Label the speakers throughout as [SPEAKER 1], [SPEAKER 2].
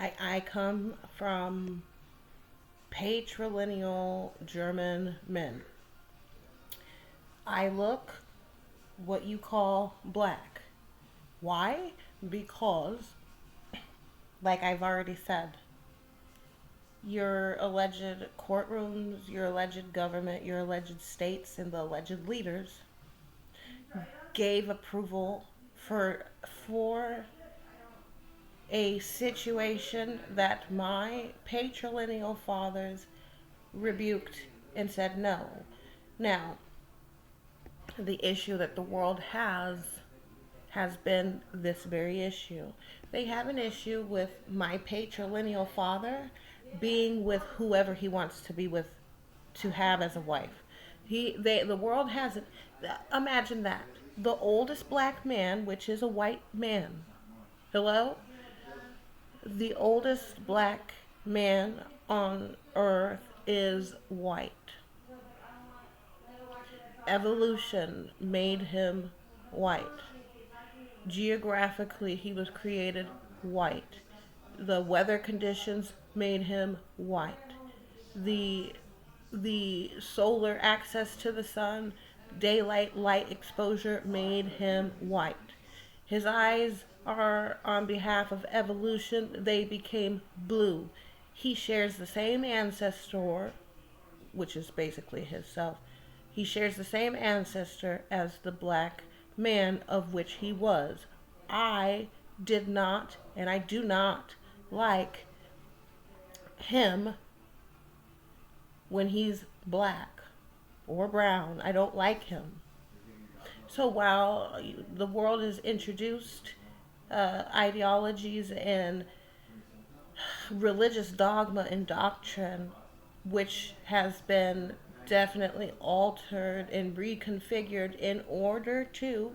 [SPEAKER 1] I come from patrilineal German men. I look what you call black. Why? Because, like I've already said, your alleged courtrooms, your alleged government, your alleged states, and the alleged leaders gave approval for a situation that my patrilineal fathers rebuked and said no. Now, the issue that the world has been this very issue. They have an issue with my patrilineal father being with whoever he wants to be with to have as a wife. The world hasn't. Imagine that the oldest black man, which is a white man. Hello, the oldest black man on earth is white. Evolution made him white. Geographically, he was created white. The weather conditions made him white. The solar access to the sun, daylight light exposure made him white. His eyes are on behalf of evolution, they became blue. He shares the same ancestor, which is basically his self. He shares the same ancestor as the black man of which he was. I did not, and I do not like him when he's black or brown. I don't like him. So while the world has introduced ideologies and religious dogma and doctrine, which has been definitely altered and reconfigured in order to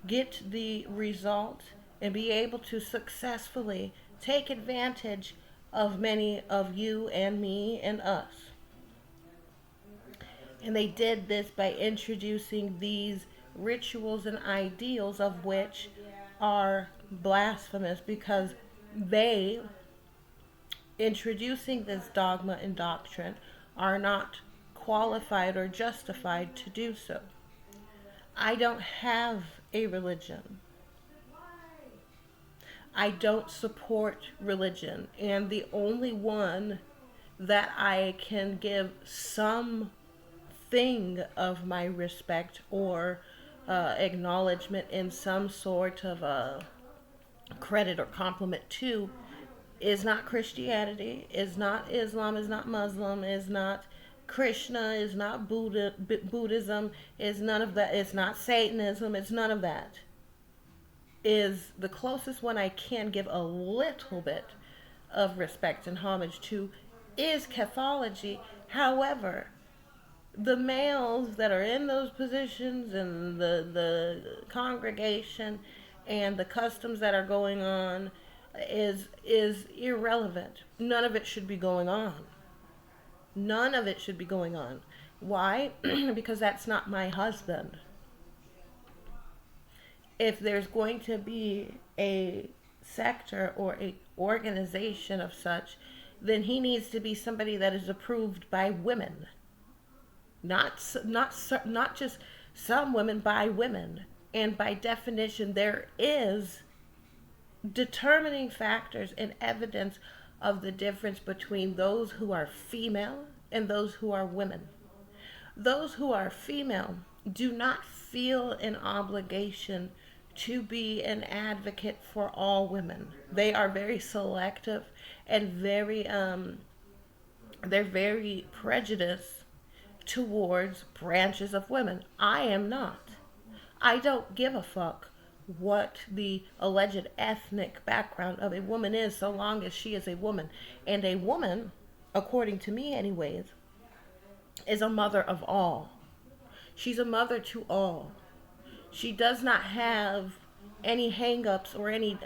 [SPEAKER 1] get the result and be able to successfully take advantage of many of you and me and us. And they did this by introducing these rituals and ideals of which are blasphemous because they, introducing this dogma and doctrine, are not qualified or justified to do so. I don't have a religion. I don't support religion. And the only one that I can give some thing of my respect or acknowledgement in some sort of credit or compliment to is not Christianity, is not Islam, is not Muslim, is not Krishna, is not Buddhism, is none of that, it's not Satanism, it's none of that. Is the closest one I can give a little bit of respect and homage to is Catholicism. However, the males that are in those positions and the congregation and the customs that are going on is irrelevant. None of it should be going on. None of it should be going on. Why? Because that's not my husband. If there's going to be a sector or a organization of such, then he needs to be somebody that is approved by women. Not just some women, by women. And by definition, there is determining factors and evidence of the difference between those who are female and those who are women. Those who are female do not feel an obligation to be an advocate for all women. They are very selective and they're very prejudiced towards branches of women. I am not. I don't give a fuck what the alleged ethnic background of a woman is so long as she is a woman. And a woman, according to me anyways, is a mother of all. She's a mother to all. She does not have any hang-ups or any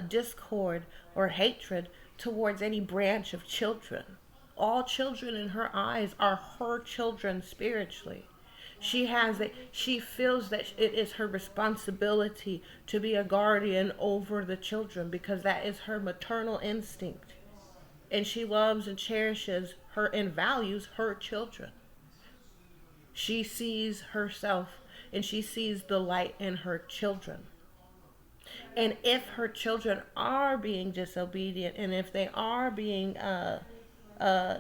[SPEAKER 1] discord or hatred towards any branch of children. All children in her eyes are her children spiritually. She feels that it is her responsibility to be a guardian over the children because that is her maternal instinct. And she loves and cherishes her and values her children. She sees herself and she sees the light in her children. And if her children are being disobedient and if they are being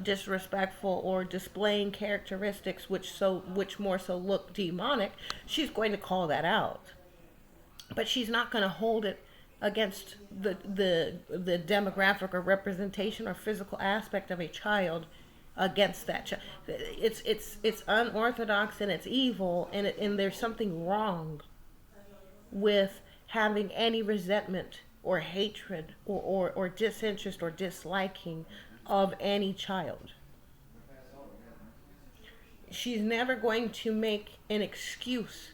[SPEAKER 1] disrespectful or displaying characteristics which more so look demonic, she's going to call that out. But she's not going to hold it against the demographic or representation or physical aspect of a child against that child. It's unorthodox and it's evil and there's something wrong with having any resentment or hatred or disinterest or disliking of any child. She's never going to make an excuse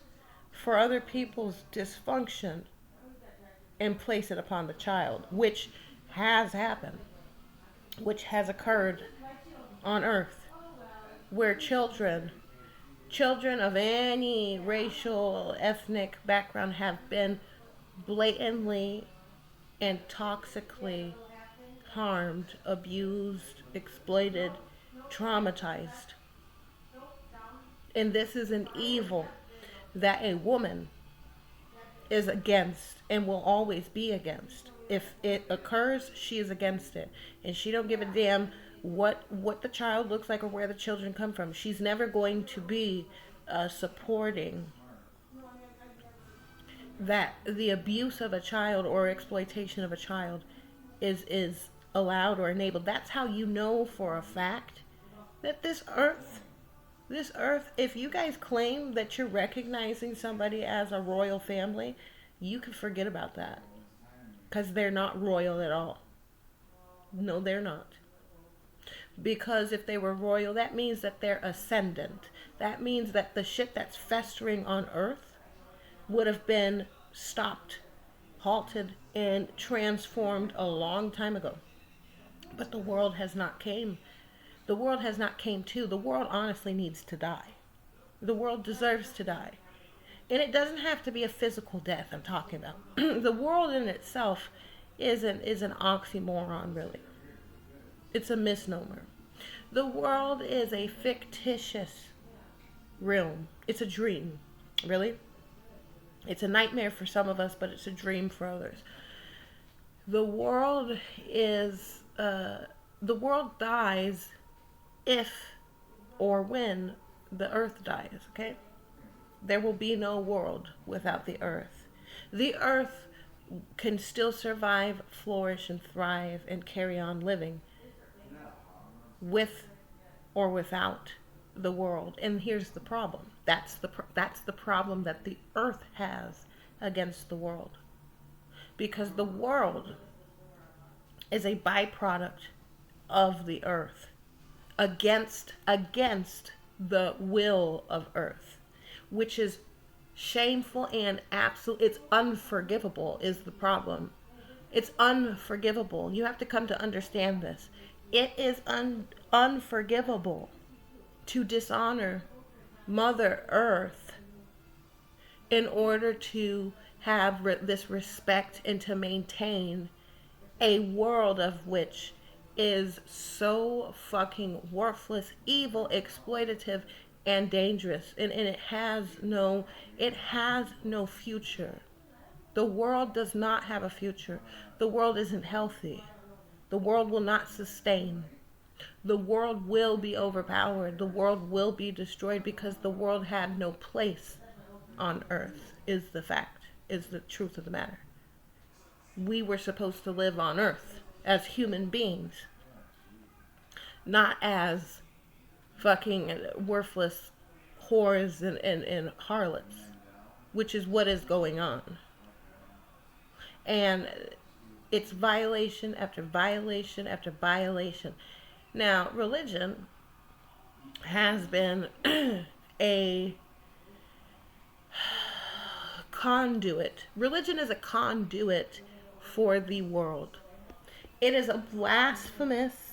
[SPEAKER 1] for other people's dysfunction and place it upon the child, which has happened, which has occurred on earth, where children of any racial, ethnic background have been blatantly and toxically harmed, abused, exploited, traumatized. And this is an evil that a woman is against and will always be against. If it occurs, she is against it. And she don't give a damn what the child looks like or where the children come from. She's never going to be supporting that the abuse of a child or exploitation of a child is allowed or enabled. That's how you know for a fact that this earth, if you guys claim that you're recognizing somebody as a royal family, you can forget about that. Because they're not royal at all. No, they're not. Because if they were royal, that means that they're ascendant. That means that the shit that's festering on earth would have been stopped, halted, and transformed a long time ago. But the world has not came. The world has not came to. The world honestly needs to die. The world deserves to die. And it doesn't have to be a physical death I'm talking about. The world in itself is an oxymoron, really. It's a misnomer. The world is a fictitious realm. It's a dream, really. It's a nightmare for some of us, but it's a dream for others. The world dies if or when the earth dies, okay? There will be no world without the earth. The earth can still survive, flourish, and thrive and carry on living with or without the world. And here's the problem. That's the problem that the earth has against the world. Because the world is a byproduct of the earth against the will of earth, which is shameful and absolute. It's unforgivable is the problem. It's unforgivable. You have to come to understand this. It is unforgivable to dishonor Mother Earth in order to have this respect and to maintain a world of which is so fucking worthless, evil, exploitative, and dangerous. And it has no future. The world does not have a future. The world isn't healthy. The world will not sustain. The world will be overpowered. The world will be destroyed because the world had no place on earth, is the fact, is the truth of the matter. We were supposed to live on earth as human beings, not as fucking worthless whores and harlots, which is what is going on. And it's violation after violation after violation. Now, religion has been a conduit. Religion is a conduit for the world. It is a blasphemous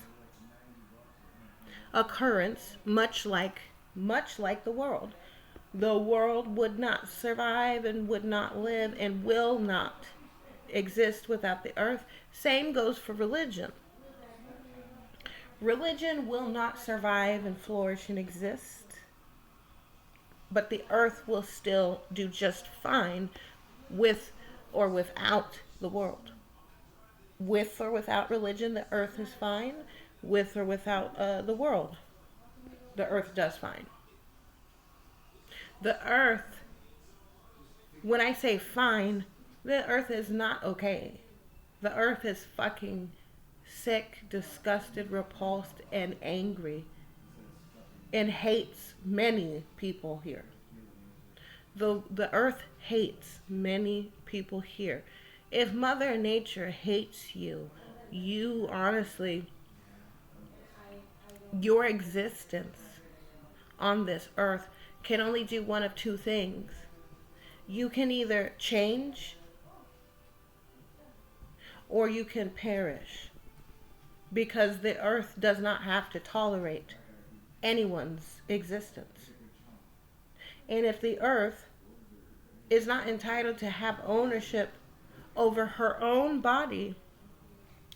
[SPEAKER 1] occurrence, much like the world. The world would not survive and would not live and will not exist without the earth. Same goes for religion. Religion will not survive and flourish and exist, but the earth will still do just fine with or without the world. With or without religion, the earth is fine. With or without the world, the earth does fine. The earth, when I say fine, the earth is not okay. The earth is fucking sick, disgusted, repulsed, and angry, and hates many people here. The earth hates many people here. If Mother Nature hates you, you honestly, your existence on this earth can only do one of two things. You can either change or you can perish, because the earth does not have to tolerate anyone's existence. And if the earth is not entitled to have ownership over her own body,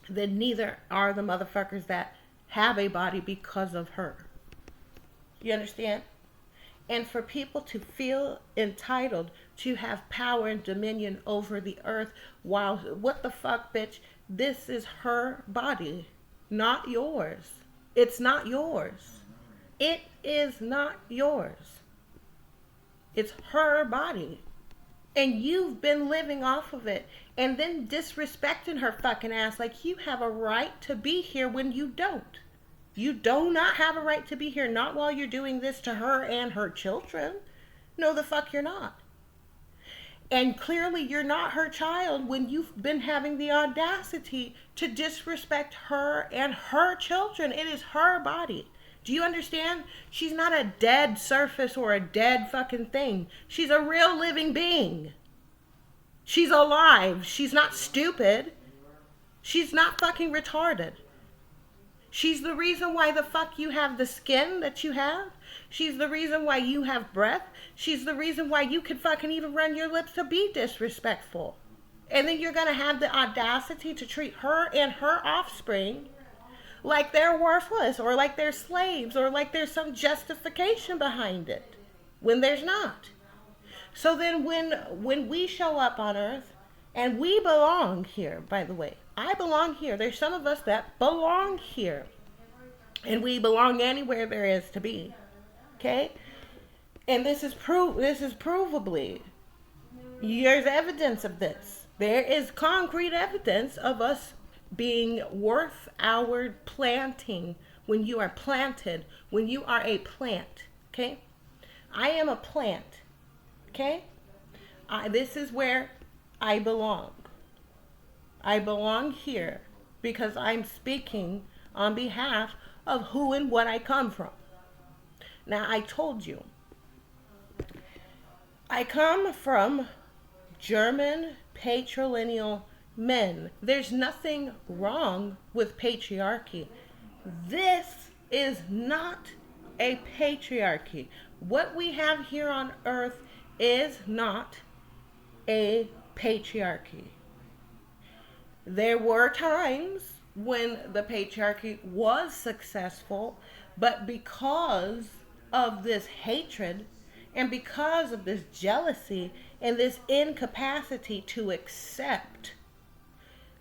[SPEAKER 1] then neither are the motherfuckers that have a body because of her. You understand? And for people to feel entitled to have power and dominion over the earth, while, what the fuck, bitch? This is her body, not yours. It's not yours. It is not yours. It's her body. And you've been living off of it and then disrespecting her fucking ass like you have a right to be here when you don't. You do not have a right to be here, not while you're doing this to her and her children. No, the fuck you're not. And clearly you're not her child when you've been having the audacity to disrespect her and her children. It is her body. Do you understand? She's not a dead surface or a dead fucking thing. She's a real living being. She's alive. She's not stupid. She's not fucking retarded. She's the reason why the fuck you have the skin that you have. She's the reason why you have breath. She's the reason why you can fucking even run your lips to be disrespectful. And then you're going to have the audacity to treat her and her offspring like they're worthless, or like they're slaves, or like there's some justification behind it, when there's not. So then when we show up on earth, and we belong here, by the way, I belong here. There's some of us that belong here, and we belong anywhere there is to be. Okay? And this is provably, there's evidence of this. There is concrete evidence of us being worth our planting. When you are planted, when you are a plant, okay? I am a plant, okay? This is where I belong. I belong here because I'm speaking on behalf of who and what I come from. Now, I told you, I come from German patrilineal men. There's nothing wrong with patriarchy. This is not a patriarchy. What we have here on earth is not a patriarchy. There were times when the patriarchy was successful, but because of this hatred and because of this jealousy and this incapacity to accept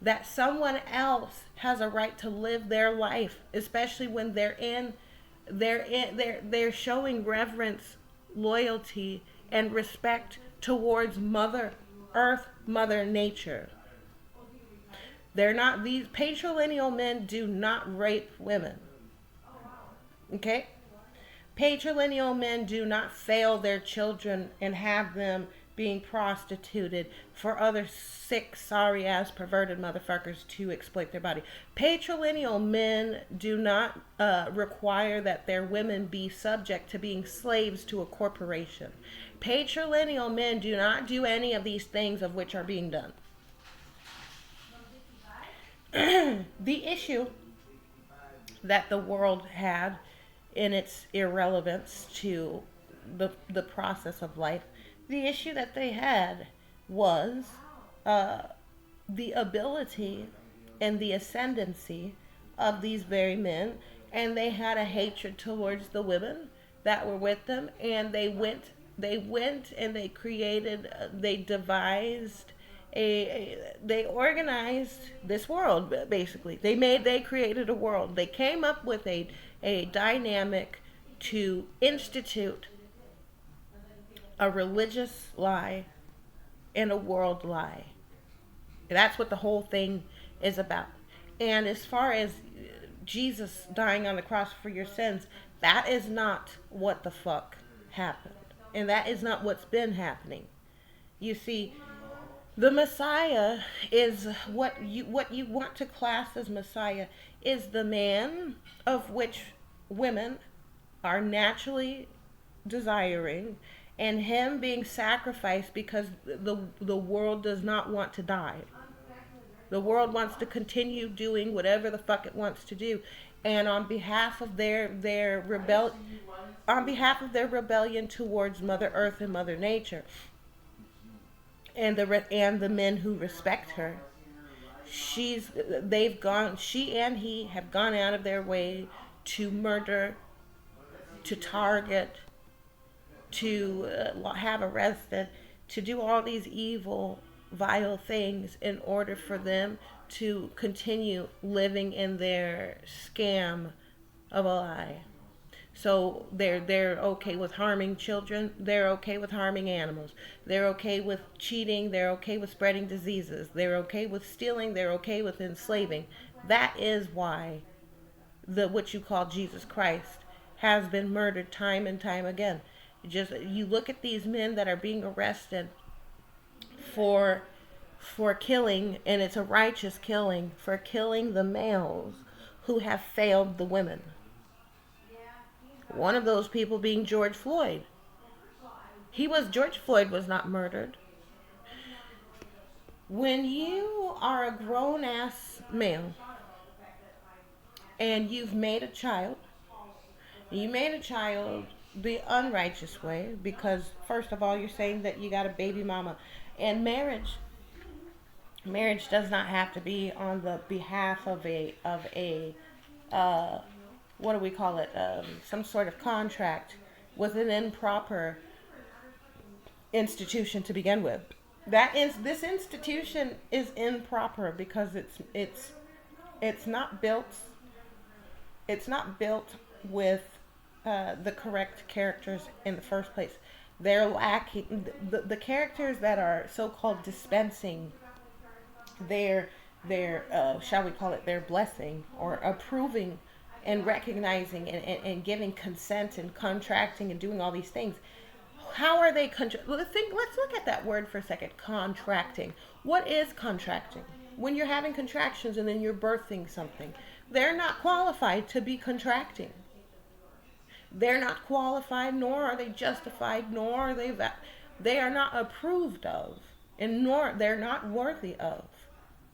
[SPEAKER 1] that someone else has a right to live their life, especially when they're showing reverence, loyalty, and respect towards Mother Earth, Mother Nature. They're not, these patrilineal men do not rape women. Okay? Patrilineal men do not fail their children and have them being prostituted for other sick, sorry-ass, perverted motherfuckers to exploit their body. Patrilineal men do not require that their women be subject to being slaves to a corporation. Patrilineal men do not do any of these things of which are being done. The issue that the world had in its irrelevance to the process of life. The issue that they had was uh, the ability and the ascendancy of these very men, and they had a hatred towards the women that were with them, and they went and they created, they devised they organized this world. Basically they created a world. They came up with a dynamic to institute a religious lie and a world lie. That's what the whole thing is about. And as far as Jesus dying on the cross for your sins, that is not what the fuck happened. And that is not what's been happening. You see, the Messiah is what you want to class as Messiah is the man of which women are naturally desiring, and him being sacrificed because the world does not want to die. The world wants to continue doing whatever the fuck it wants to do, and on behalf of on behalf of their rebellion towards Mother Earth and Mother Nature, and the men who respect her, she and he have gone out of their way to murder, to target, to have arrested, to do all these evil, vile things in order for them to continue living in their scam of a lie. So they're okay with harming children. They're okay with harming animals. They're okay with cheating. They're okay with spreading diseases. They're okay with stealing. They're okay with enslaving. That is why the what you call Jesus Christ has been murdered time and time again. You look at these men that are being arrested for killing, and it's a righteous killing, for killing the males who have failed the women. One of those people being George Floyd. George Floyd was not murdered. When you are a grown ass male and you've made a child, you made a child the unrighteous way, because first of all you're saying that you got a baby mama, and marriage does not have to be on the behalf of a what do we call it, some sort of contract with an improper institution to begin with. This institution is improper because it's not built with the correct characters in the first place. They're lacking the characters that are so-called dispensing their shall we call it, their blessing, or approving and recognizing and giving consent and contracting and doing all these things. How are they let's look at that word for a second. Contracting. What is contracting? When you're having contractions and then you're birthing something, they're not qualified to be contracting. They're not qualified, nor are they justified, nor are they are not approved of, and nor they're not worthy of.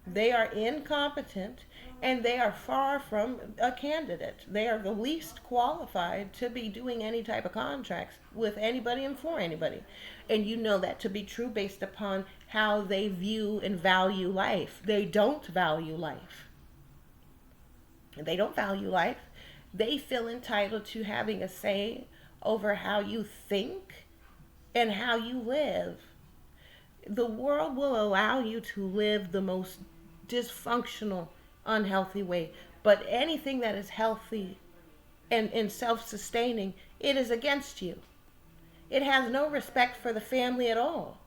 [SPEAKER 1] They are incompetent, and they are far from a candidate. They are the least qualified to be doing any type of contracts with anybody and for anybody. And you know that to be true based upon how they view and value life. They don't value life. They don't value life. They feel entitled to having a say over how you think and how you live. The world will allow you to live the most dysfunctional, unhealthy way, but anything that is healthy and self-sustaining, it is against you. It has no respect for the family at all.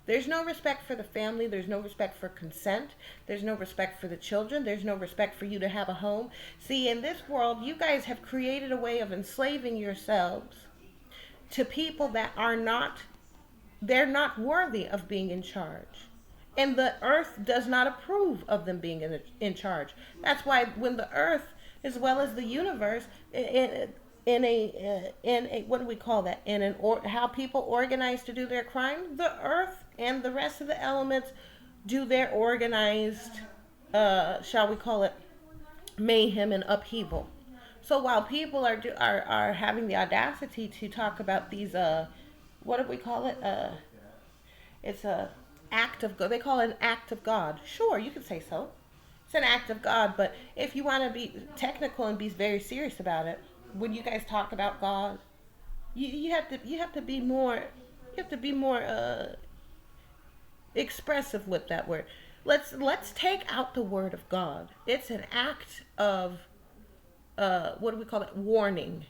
[SPEAKER 1] There's no respect for the family. There's no respect for consent. There's no respect for the children. There's no respect for you to have a home. See, in this world, you guys have created a way of enslaving yourselves to people that they're not worthy of being in charge. And the earth does not approve of them being in charge. That's why when the earth, as well as the universe, in a what do we call that? How people organize to do their crime, the earth and the rest of the elements do their organized, shall we call it, mayhem and upheaval. So while people are having the audacity to talk about these what do we call it? It's a act of God. They call it an act of God. Sure, you could say so. It's an act of God, but if you want to be technical and be very serious about it, when you guys talk about God, you have to be more expressive with that word. Let's take out the word of God. It's an act of what do we call it? Warning.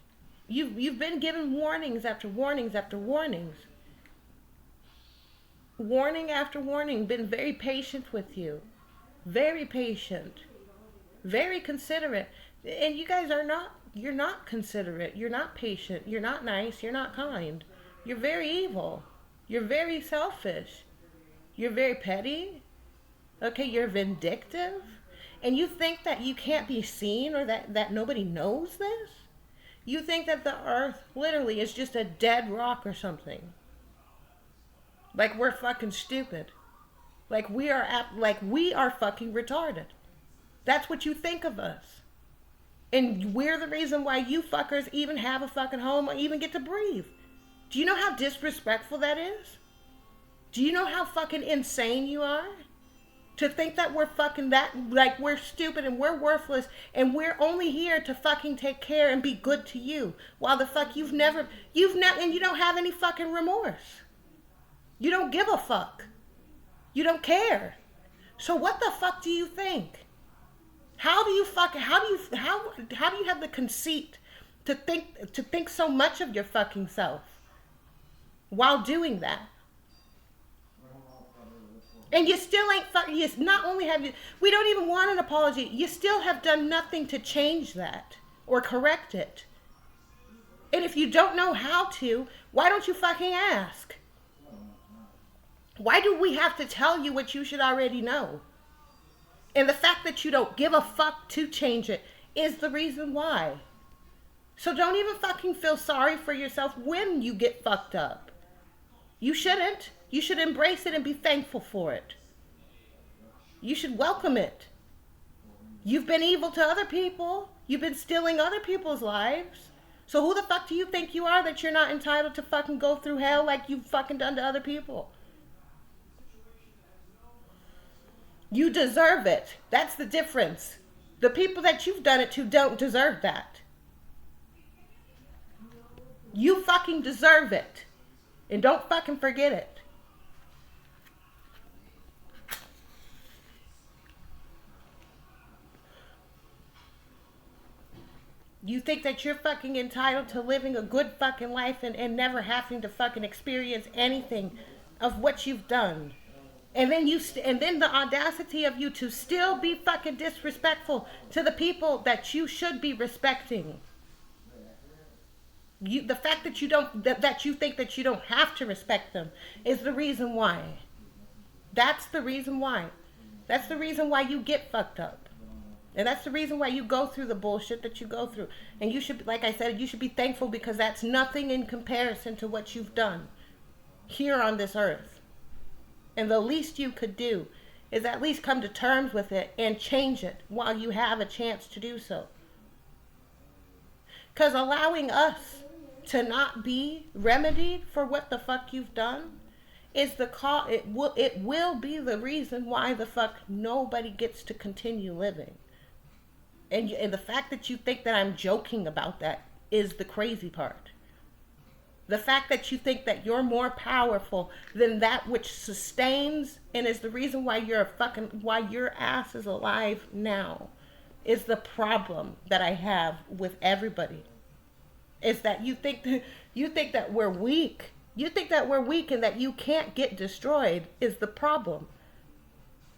[SPEAKER 1] You've been given warnings after warnings after warnings. Warning after warning. Been very patient with you. Very patient. Very considerate. And you guys are not, you're not considerate. You're not patient. You're not nice. You're not kind. You're very evil. You're very selfish. You're very petty. Okay, you're vindictive. And you think that you can't be seen, or that nobody knows this? You think that the earth literally is just a dead rock or something. Like we're fucking stupid. Like we are fucking retarded. That's what you think of us. And we're the reason why you fuckers even have a fucking home or even get to breathe. Do you know how disrespectful that is? Do you know how fucking insane you are? To think that we're fucking like we're stupid and we're worthless and we're only here to fucking take care and be good to you. While the fuck you've never, and you don't have any fucking remorse. You don't give a fuck. You don't care. So what the fuck do you think? How do you have the conceit to think so much of your fucking self while doing that? And you still ain't fucking, not only have you, we don't even want an apology. You still have done nothing to change that or correct it. And if you don't know how to, why don't you fucking ask? Why do we have to tell you what you should already know? And the fact that you don't give a fuck to change it is the reason why. So don't even fucking feel sorry for yourself when you get fucked up. You shouldn't. You should embrace it and be thankful for it. You should welcome it. You've been evil to other people. You've been stealing other people's lives. So who the fuck do you think you are that you're not entitled to fucking go through hell like you've fucking done to other people? You deserve it. That's the difference. The people that you've done it to don't deserve that. You fucking deserve it. And don't fucking forget it. You think that you're fucking entitled to living a good fucking life and never having to fucking experience anything of what you've done. And then then the audacity of you to still be fucking disrespectful to the people that you should be respecting. The fact that you think that you don't have to respect them is the reason why. That's the reason why. That's the reason why you get fucked up. And that's the reason why you go through the bullshit that you go through. And you should, like I said, you should be thankful because that's nothing in comparison to what you've done here on this earth. And the least you could do is at least come to terms with it and change it while you have a chance to do so. Because allowing us to not be remedied for what the fuck you've done is it will be the reason why the fuck nobody gets to continue living. And the fact that you think that I'm joking about that is the crazy part. The fact that you think that you're more powerful than that which sustains and is the reason why why your ass is alive now is the problem that I have with everybody. Is that you think that we're weak. You think that we're weak and that you can't get destroyed is the problem.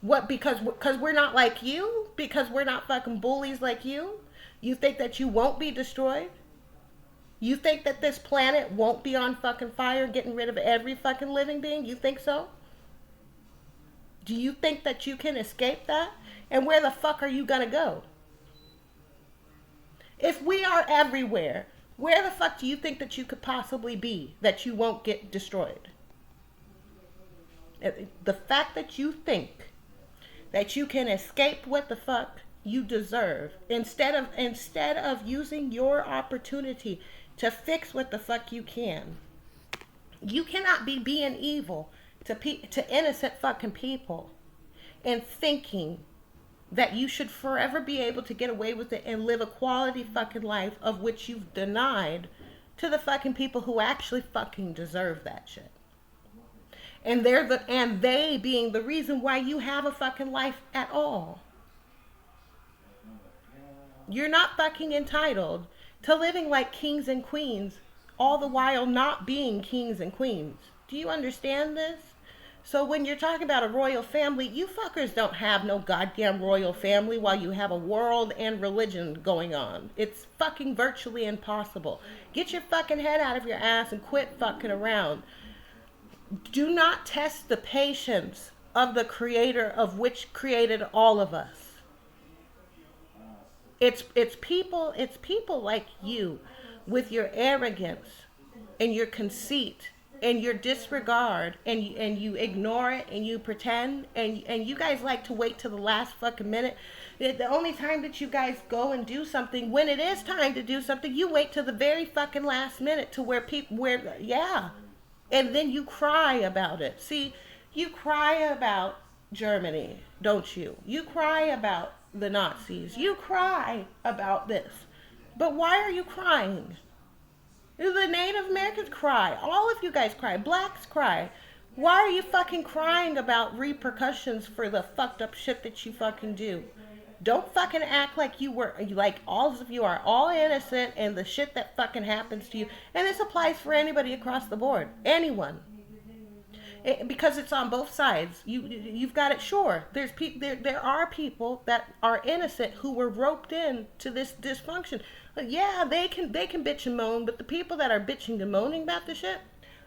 [SPEAKER 1] What, because we're not like you? Because we're not fucking bullies like you? You think that you won't be destroyed? You think that this planet won't be on fucking fire, getting rid of every fucking living being? You think so? Do you think that you can escape that? And where the fuck are you gonna go? If we are everywhere, where the fuck do you think that you could possibly be that you won't get destroyed? The fact that you think that you can escape what the fuck you deserve. Instead of using your opportunity to fix what the fuck you can. You cannot be being evil to innocent fucking people and thinking that you should forever be able to get away with it and live a quality fucking life of which you've denied to the fucking people who actually fucking deserve that shit. And they being the reason why you have a fucking life at all. You're not fucking entitled to living like kings and queens, all the while not being kings and queens. Do you understand this? So when you're talking about a royal family, you fuckers don't have no goddamn royal family while you have a world and religion going on. It's fucking virtually impossible. Get your fucking head out of your ass and quit fucking around. Do not test the patience of the creator of which created all of us. It's people like you with your arrogance and your conceit and your disregard, and you ignore it and you pretend, and you guys like to wait till the last fucking minute. The only time that you guys go and do something, when it is time to do something, you wait till the very fucking last minute to yeah. And then you cry about it. See, you cry about Germany, don't you? You cry about the Nazis. You cry about this. But why are you crying? The Native Americans cry. All of you guys cry. Blacks cry. Why are you fucking crying about repercussions for the fucked up shit that you fucking do? Don't fucking act like all of you are all innocent and the shit that fucking happens to you. And this applies for anybody across the board. Anyone. Because it's on both sides. You've got it. Sure, there are people that are innocent who were roped in to this dysfunction. Yeah, they can bitch and moan, but the people that are bitching and moaning about the shit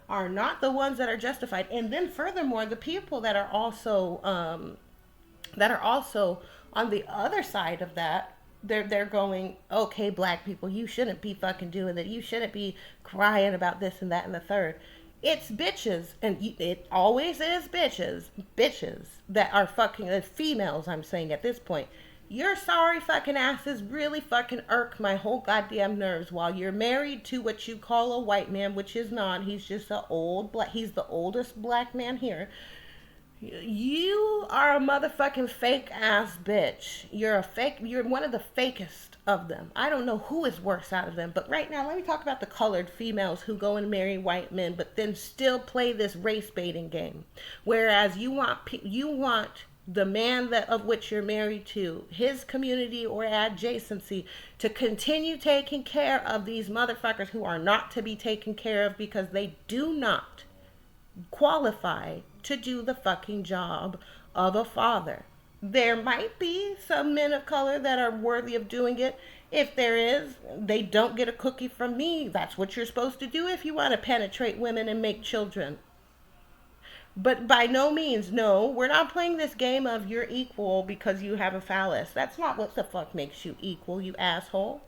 [SPEAKER 1] are not the ones that are justified. And then furthermore, the people that are also on the other side of that, they're going, okay, black people, you shouldn't be fucking doing that. You shouldn't be crying about this and that and the third. It's bitches, and it always is bitches that are fucking females. I'm saying at this point, your sorry fucking asses really fucking irk my whole goddamn nerves. While you're married to what you call a white man, which is not. He's just he's the oldest black man here. You are a motherfucking fake ass bitch. You're one of the fakest of them. I don't know who is worse out of them, but right now let me talk about the colored females who go and marry white men but then still play this race baiting game. Whereas you want the man of which you're married to, his community or adjacency, to continue taking care of these motherfuckers who are not to be taken care of because they do not qualify to do the fucking job of a father. There might be some men of color that are worthy of doing it. If there is, they don't get a cookie from me. That's what you're supposed to do if you want to penetrate women and make children. But by no means, no, we're not playing this game of you're equal because you have a phallus. That's not what the fuck makes you equal, you asshole.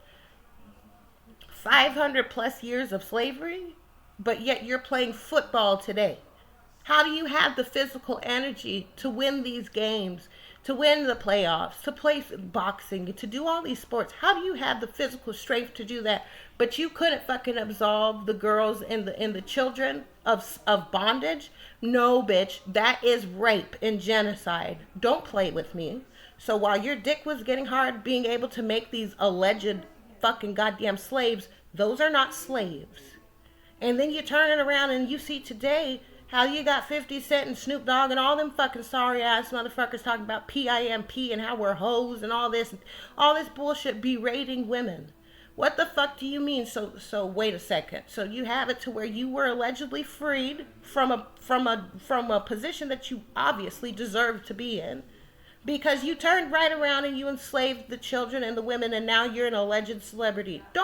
[SPEAKER 1] 500 plus years of slavery, but yet you're playing football today. How do you have the physical energy to win these games, to win the playoffs, to play boxing, to do all these sports? How do you have the physical strength to do that? But you couldn't fucking absolve the girls and the children of bondage? No, bitch, that is rape and genocide. Don't play with me. So while your dick was getting hard being able to make these alleged fucking goddamn slaves, those are not slaves. And then you turn it around and you see today how you got 50 Cent and Snoop Dogg and all them fucking sorry ass motherfuckers talking about PIMP and how we're hoes and all this bullshit berating women. What the fuck do you mean? So wait a second. So you have it to where you were allegedly freed from a position that you obviously deserved to be in, because you turned right around and you enslaved the children and the women, and now you're an alleged celebrity. Don't